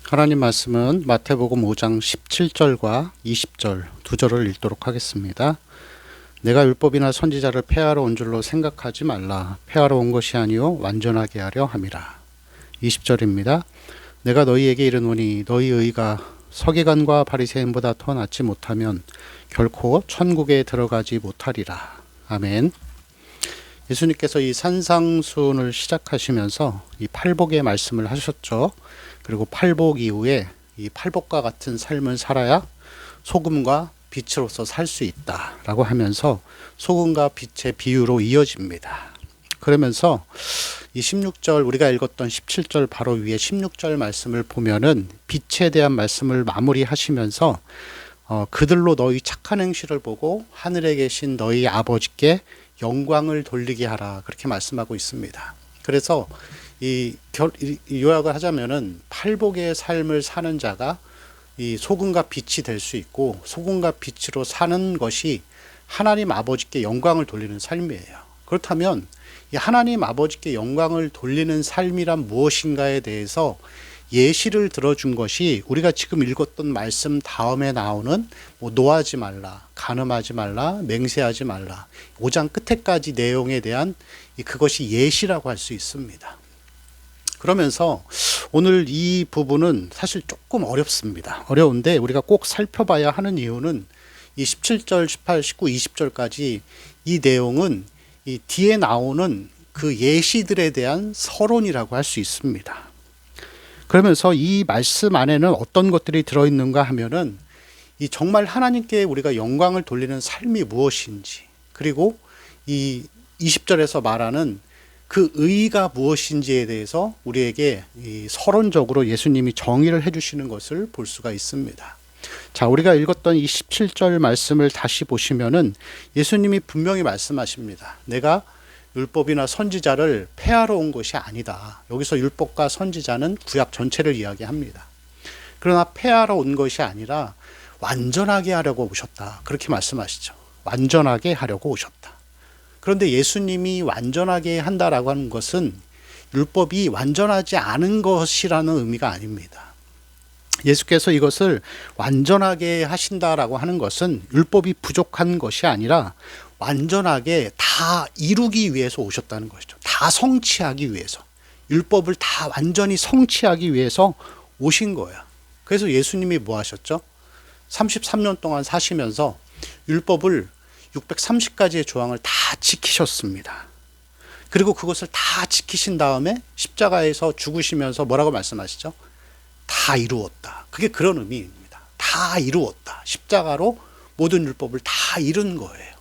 하나님 말씀은 마태복음 5장 17절과 20절 두 절을 읽도록 하겠습니다. 내가 율법이나 선지자를 폐하러 온 줄로 생각하지 말라. 폐하러 온 것이 아니요 완전하게 하려 함이라. 20절입니다. 내가 너희에게 이르노니 너희 의가 서기관과 바리새인보다 더 낫지 못하면 결코 천국에 들어가지 못하리라. 아멘. 예수님께서 이 산상순을 시작하시면서 이 팔복의 말씀을 하셨죠. 그리고 팔복 이후에 이 팔복과 같은 삶을 살아야 소금과 빛으로서 살 수 있다라고 하면서 소금과 빛의 비유로 이어집니다. 그러면서 이 16절 우리가 읽었던 17절 바로 위에 16절 말씀을 보면은 빛에 대한 말씀을 마무리하시면서 그들로 너희 착한 행실을 보고 하늘에 계신 너희 아버지께 영광을 돌리게 하라 그렇게 말씀하고 있습니다. 그래서 이 요약을 하자면은 팔복의 삶을 사는 자가 이 소금과 빛이 될 수 있고 소금과 빛으로 사는 것이 하나님 아버지께 영광을 돌리는 삶이에요. 그렇다면 이 하나님 아버지께 영광을 돌리는 삶이란 무엇인가에 대해서 예시를 들어준 것이 우리가 지금 읽었던 말씀 다음에 나오는 노하지 말라, 간음하지 말라, 맹세하지 말라 5장 끝에까지 내용에 대한 그것이 예시라고 할 수 있습니다. 그러면서 오늘 이 부분은 사실 조금 어렵습니다. 어려운데 우리가 꼭 살펴봐야 하는 이유는 이 17절, 18, 19, 20절까지 이 내용은 이 뒤에 나오는 그 예시들에 대한 서론이라고 할 수 있습니다. 그러면서 이 말씀 안에는 어떤 것들이 들어있는가 하면은 이 정말 하나님께 우리가 영광을 돌리는 삶이 무엇인지, 그리고 이 20절에서 말하는 그 의의가 무엇인지에 대해서 우리에게 이 서론적으로 예수님이 정의를 해주시는 것을 볼 수가 있습니다. 자, 우리가 읽었던 이 17절 말씀을 다시 보시면은 예수님이 분명히 말씀하십니다. 내가 율법이나 선지자를 폐하러 온 것이 아니다. 여기서 율법과 선지자는 구약 전체를 이야기합니다. 그러나 폐하러 온 것이 아니라 완전하게 하려고 오셨다. 그렇게 말씀하시죠. 완전하게 하려고 오셨다. 그런데 예수님이 완전하게 한다라고 하는 것은 율법이 완전하지 않은 것이라는 의미가 아닙니다. 예수께서 이것을 완전하게 하신다라고 하는 것은 율법이 부족한 것이 아니라 완전하게 다 이루기 위해서 오셨다는 것이죠. 다 성취하기 위해서. 율법을 다 완전히 성취하기 위해서 오신 거예요. 그래서 예수님이 뭐 하셨죠? 33년 동안 사시면서 율법을 630가지의 조항을 다 지키셨습니다. 그리고 그것을 다 지키신 다음에 십자가에서 죽으시면서 뭐라고 말씀하시죠? 다 이루었다. 그게 그런 의미입니다. 다 이루었다. 십자가로 모든 율법을 다 이룬 거예요.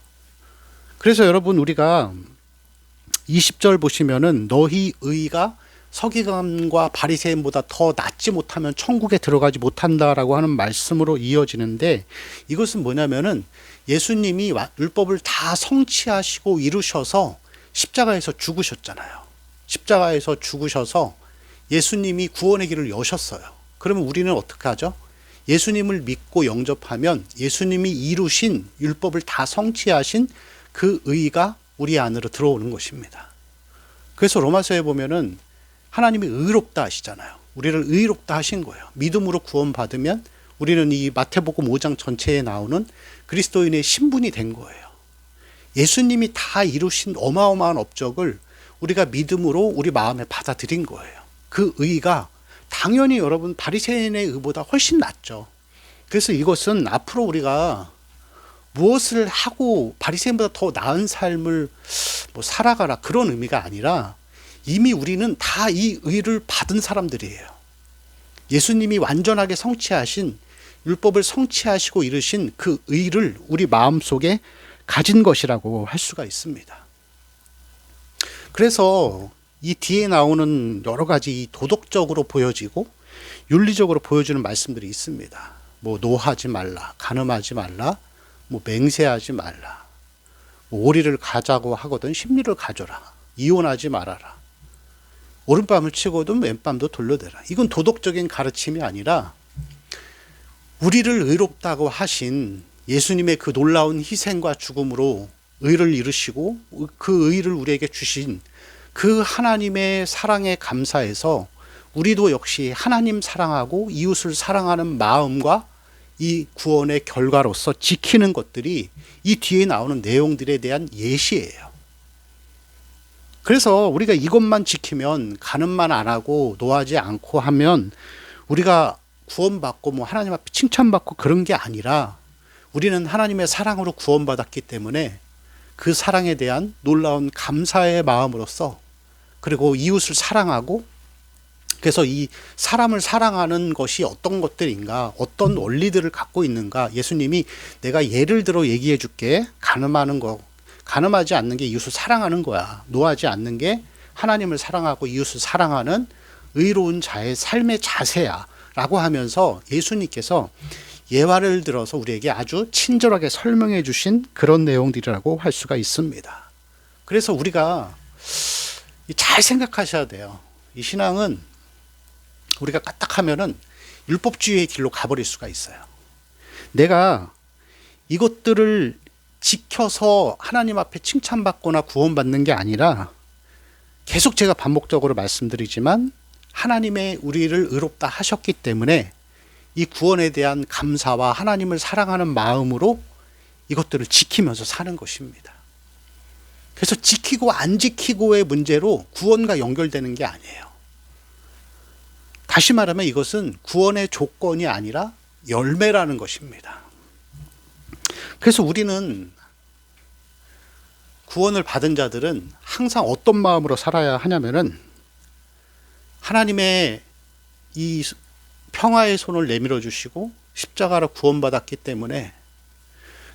그래서 여러분 우리가 20절 보시면은 너희 의가 서기관과 바리새인보다 더 낫지 못하면 천국에 들어가지 못한다라고 하는 말씀으로 이어지는데, 이것은 뭐냐면은 예수님이 율법을 다 성취하시고 이루셔서 십자가에서 죽으셨잖아요. 십자가에서 죽으셔서 예수님이 구원의 길을 여셨어요. 그러면 우리는 어떻게 하죠? 예수님을 믿고 영접하면 예수님이 이루신 율법을 다 성취하신 그 의가 우리 안으로 들어오는 것입니다. 그래서 로마서에 보면은 하나님이 의롭다 하시잖아요. 우리를 의롭다 하신 거예요. 믿음으로 구원받으면 우리는 이 마태복음 5장 전체에 나오는 그리스도인의 신분이 된 거예요. 예수님이 다 이루신 어마어마한 업적을 우리가 믿음으로 우리 마음에 받아들인 거예요. 그 의가 당연히 여러분 바리새인의 의보다 훨씬 낫죠. 그래서 이것은 앞으로 우리가 무엇을 하고 바리새인보다 더 나은 삶을 살아가라 그런 의미가 아니라 이미 우리는 다 이 의를 받은 사람들이에요. 예수님이 완전하게 성취하신 율법을 성취하시고 이루신 그 의를 우리 마음속에 가진 것이라고 할 수가 있습니다. 그래서 이 뒤에 나오는 여러 가지 도덕적으로 보여지고 윤리적으로 보여주는 말씀들이 있습니다. 노하지 말라, 간음하지 말라, 맹세하지 말라, 오리를 가자고 하거든 심리를 가져라, 이혼하지 말아라, 오른밤을 치고든 왼밤도 돌려대라. 이건 도덕적인 가르침이 아니라 우리를 의롭다고 하신 예수님의 그 놀라운 희생과 죽음으로 의를 이루시고 그 의를 우리에게 주신 그 하나님의 사랑에 감사해서 우리도 역시 하나님 사랑하고 이웃을 사랑하는 마음과 이 구원의 결과로서 지키는 것들이 이 뒤에 나오는 내용들에 대한 예시예요. 그래서 우리가 이것만 지키면, 가늠만 안 하고 노하지 않고 하면 우리가 구원받고 뭐 하나님 앞에 칭찬받고 그런 게 아니라, 우리는 하나님의 사랑으로 구원받았기 때문에 그 사랑에 대한 놀라운 감사의 마음으로써, 그리고 이웃을 사랑하고, 그래서 이 사람을 사랑하는 것이 어떤 것들인가, 어떤 원리들을 갖고 있는가, 예수님이 내가 예를 들어 얘기해 줄게. 가늠하는 거, 가늠하지 않는 게 이웃을 사랑하는 거야. 노하지 않는 게 하나님을 사랑하고 이웃을 사랑하는 의로운 자의 삶의 자세야 라고 하면서 예수님께서 예화를 들어서 우리에게 아주 친절하게 설명해 주신 그런 내용들이라고 할 수가 있습니다. 그래서 우리가 잘 생각하셔야 돼요. 이 신앙은 우리가 까딱하면은 율법주의의 길로 가버릴 수가 있어요. 내가 이것들을 지켜서 하나님 앞에 칭찬받거나 구원받는 게 아니라, 계속 제가 반복적으로 말씀드리지만 하나님의 우리를 의롭다 하셨기 때문에 이 구원에 대한 감사와 하나님을 사랑하는 마음으로 이것들을 지키면서 사는 것입니다. 그래서 지키고 안 지키고의 문제로 구원과 연결되는 게 아니에요. 다시 말하면 이것은 구원의 조건이 아니라 열매라는 것입니다. 그래서 우리는, 구원을 받은 자들은 항상 어떤 마음으로 살아야 하냐면은, 하나님의 이 평화의 손을 내밀어 주시고 십자가로 구원받았기 때문에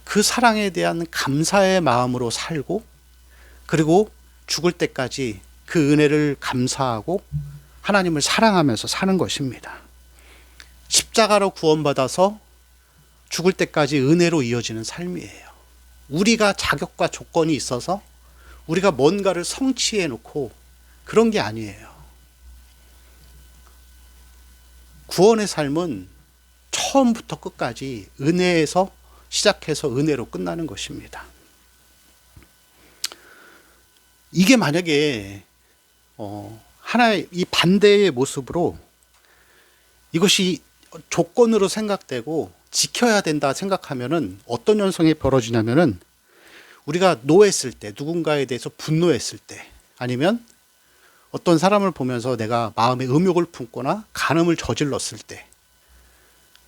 그 사랑에 대한 감사의 마음으로 살고, 그리고 죽을 때까지 그 은혜를 감사하고 하나님을 사랑하면서 사는 것입니다. 십자가로 구원받아서 죽을 때까지 은혜로 이어지는 삶이에요. 우리가 자격과 조건이 있어서 우리가 뭔가를 성취해 놓고 그런 게 아니에요. 구원의 삶은 처음부터 끝까지 은혜에서 시작해서 은혜로 끝나는 것입니다. 이게 만약에 하나의 이 반대의 모습으로 이것이 조건으로 생각되고 지켜야 된다 생각하면은 어떤 현상이 벌어지냐면은, 우리가 노했을 때, 누군가에 대해서 분노했을 때, 아니면 어떤 사람을 보면서 내가 마음에 음욕을 품거나 간음을 저질렀을 때,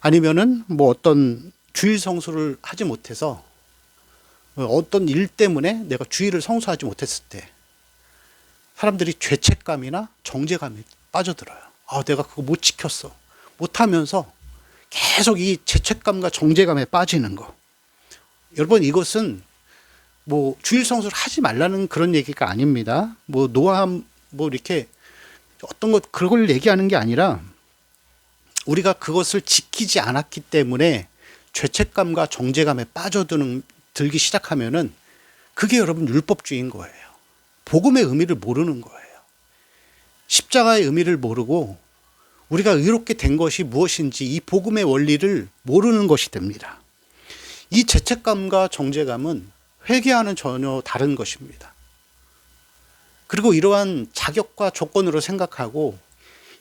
아니면은 뭐 어떤 주일 성수를 하지 못해서 어떤 일 때문에 내가 주일을 성수하지 못했을 때 사람들이 죄책감이나 정죄감에 빠져들어요. 아, 내가 그거 못 지켰어. 못하면서 계속 이 죄책감과 정죄감에 빠지는 거. 여러분, 이것은 뭐 주일 성수를 하지 말라는 그런 얘기가 아닙니다. 뭐 노함 뭐 이렇게 어떤 것 그걸 얘기하는 게 아니라, 우리가 그것을 지키지 않았기 때문에 죄책감과 정죄감에 들기 시작하면은 그게 여러분 율법주의인 거예요. 복음의 의미를 모르는 거예요. 십자가의 의미를 모르고 우리가 의롭게 된 것이 무엇인지 이 복음의 원리를 모르는 것이 됩니다. 이 죄책감과 정죄감은 회개와는 전혀 다른 것입니다. 그리고 이러한 자격과 조건으로 생각하고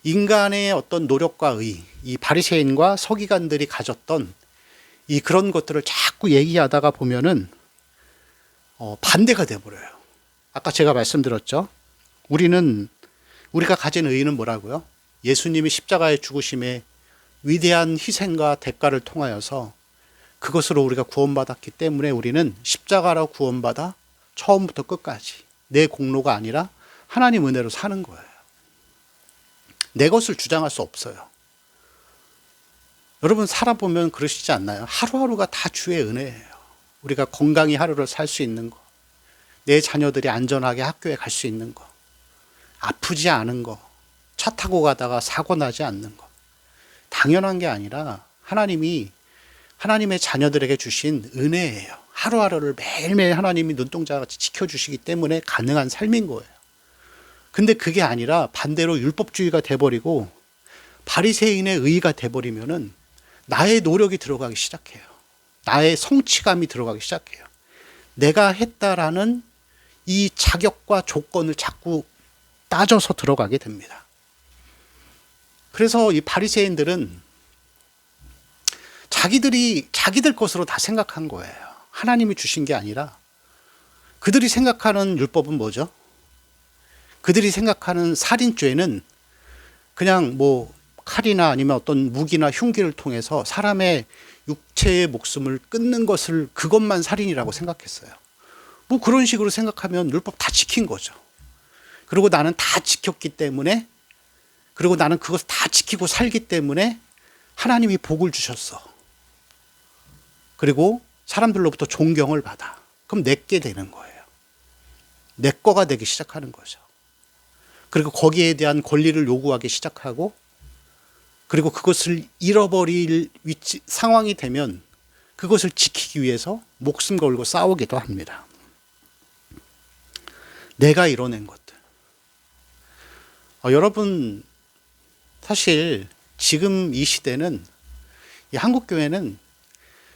인간의 어떤 노력과 의, 이 바리새인과 서기관들이 가졌던 이 그런 것들을 자꾸 얘기하다가 보면은 반대가 돼버려요. 아까 제가 말씀드렸죠. 우리가 가진 의의는 뭐라고요? 예수님이 십자가의 죽으심에 위대한 희생과 대가를 통하여서 그것으로 우리가 구원받았기 때문에 우리는 십자가로 구원받아 처음부터 끝까지 내 공로가 아니라 하나님 은혜로 사는 거예요. 내 것을 주장할 수 없어요. 여러분, 살아보면 그러시지 않나요? 하루하루가 다 주의 은혜예요. 우리가 건강히 하루를 살 수 있는 거, 내 자녀들이 안전하게 학교에 갈 수 있는 거, 아프지 않은 거, 차 타고 가다가 사고 나지 않는 거, 당연한 게 아니라 하나님이 하나님의 자녀들에게 주신 은혜예요. 하루하루를 매일매일 하나님이 눈동자같이 지켜주시기 때문에 가능한 삶인 거예요. 근데 그게 아니라 반대로 율법주의가 돼버리고 바리새인의 의의가 돼버리면은 나의 노력이 들어가기 시작해요. 나의 성취감이 들어가기 시작해요. 내가 했다라는 이 자격과 조건을 자꾸 따져서 들어가게 됩니다. 그래서 이 바리새인들은 자기들 것으로 다 생각한 거예요. 하나님이 주신 게 아니라 그들이 생각하는 율법은 뭐죠? 그들이 생각하는 살인죄는 그냥 뭐 칼이나 아니면 어떤 무기나 흉기를 통해서 사람의 육체의 목숨을 끊는 것을 그것만 살인이라고 생각했어요. 뭐 그런 식으로 생각하면 율법 다 지킨 거죠. 그리고 나는 다 지켰기 때문에, 그리고 나는 그것을 다 지키고 살기 때문에 하나님이 복을 주셨어. 그리고 사람들로부터 존경을 받아. 그럼 내게 되는 거예요. 내 거가 되기 시작하는 거죠. 그리고 거기에 대한 권리를 요구하기 시작하고, 그리고 그것을 잃어버릴 상황이 되면 그것을 지키기 위해서 목숨 걸고 싸우기도 합니다. 내가 이뤄낸 것들. 여러분, 사실 지금 이 시대는, 이 한국교회는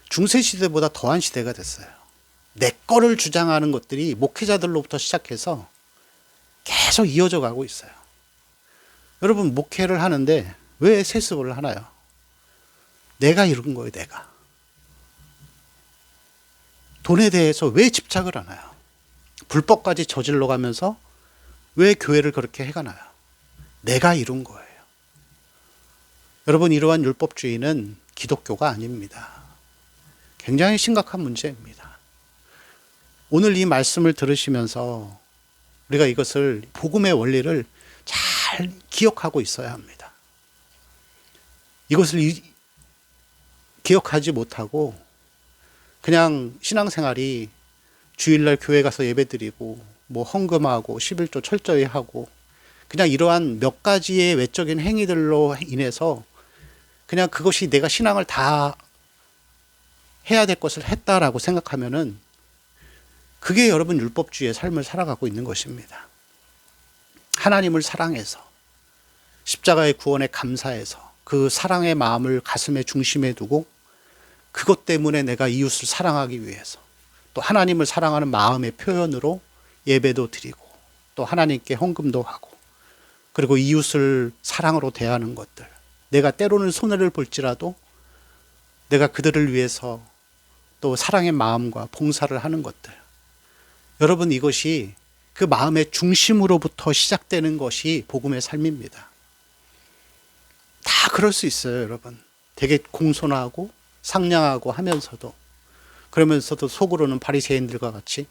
중세시대보다 더한 시대가 됐어요. 내 거를 주장하는 것들이 목회자들로부터 시작해서 계속 이어져 가고 있어요. 여러분, 목회를 하는데 왜 세습을 하나요? 내가 이룬 거예요, 내가. 돈에 대해서 왜 집착을 하나요? 불법까지 저질러 가면서 왜 교회를 그렇게 해가나요? 내가 이룬 거예요. 여러분, 이러한 율법주의는 기독교가 아닙니다. 굉장히 심각한 문제입니다. 오늘 이 말씀을 들으시면서 우리가 이것을, 복음의 원리를 잘 기억하고 있어야 합니다. 이것을 기억하지 못하고 그냥 신앙생활이 주일날 교회 가서 예배드리고 뭐 헌금하고 11조 철저히 하고 그냥 이러한 몇 가지의 외적인 행위들로 인해서 그냥 그것이 내가 신앙을 다 해야 될 것을 했다라고 생각하면은 그게 여러분 율법주의의 삶을 살아가고 있는 것입니다. 하나님을 사랑해서, 십자가의 구원에 감사해서 그 사랑의 마음을 가슴의 중심에 두고 그것 때문에 내가 이웃을 사랑하기 위해서, 또 하나님을 사랑하는 마음의 표현으로 예배도 드리고 또 하나님께 헌금도 하고, 그리고 이웃을 사랑으로 대하는 것들, 내가 때로는 손해를 볼지라도 내가 그들을 위해서 또 사랑의 마음과 봉사를 하는 것들, 여러분, 이것이 그 마음의 중심으로부터 시작되는 것이 복음의 삶입니다. 다 그럴 수 있어요, 여러분. 되게 공손하고 상냥하고 하면서도, 그러면서도 속으로는 바리새인들과 같이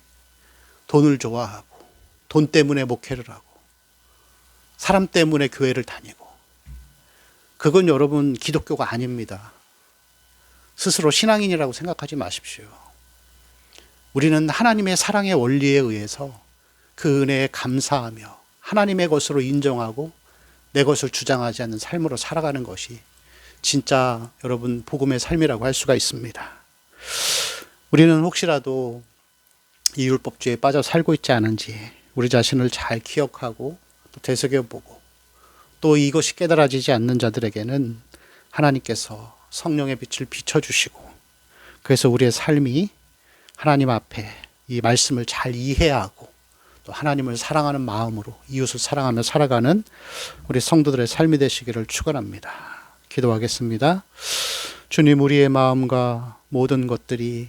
돈을 좋아하고 돈 때문에 목회를 하고 사람 때문에 교회를 다니고, 그건 여러분 기독교가 아닙니다. 스스로 신앙인이라고 생각하지 마십시오. 우리는 하나님의 사랑의 원리에 의해서 그 은혜에 감사하며 하나님의 것으로 인정하고 내 것을 주장하지 않는 삶으로 살아가는 것이 진짜 여러분 복음의 삶이라고 할 수가 있습니다. 우리는 혹시라도 이 율법주의에 빠져 살고 있지 않은지 우리 자신을 잘 기억하고 또 되새겨보고, 또 이것이 깨달아지지 않는 자들에게는 하나님께서 성령의 빛을 비춰주시고, 그래서 우리의 삶이 하나님 앞에 이 말씀을 잘 이해하고 또 하나님을 사랑하는 마음으로 이웃을 사랑하며 살아가는 우리 성도들의 삶이 되시기를 축원합니다. 기도하겠습니다. 주님, 우리의 마음과 모든 것들이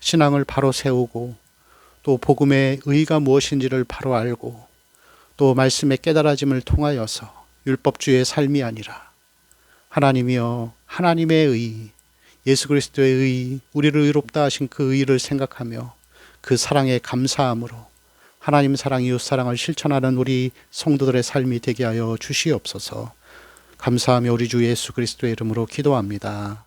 신앙을 바로 세우고 또 복음의 의의가 무엇인지를 바로 알고 또 말씀의 깨달아짐을 통하여서 율법주의의 삶이 아니라 하나님이여 하나님의 의, 예수 그리스도의 의, 우리를 의롭다 하신 그 의를 생각하며 그 사랑에 감사함으로 하나님 사랑, 이웃 사랑을 실천하는 우리 성도들의 삶이 되게 하여 주시옵소서. 감사하며 우리 주 예수 그리스도의 이름으로 기도합니다.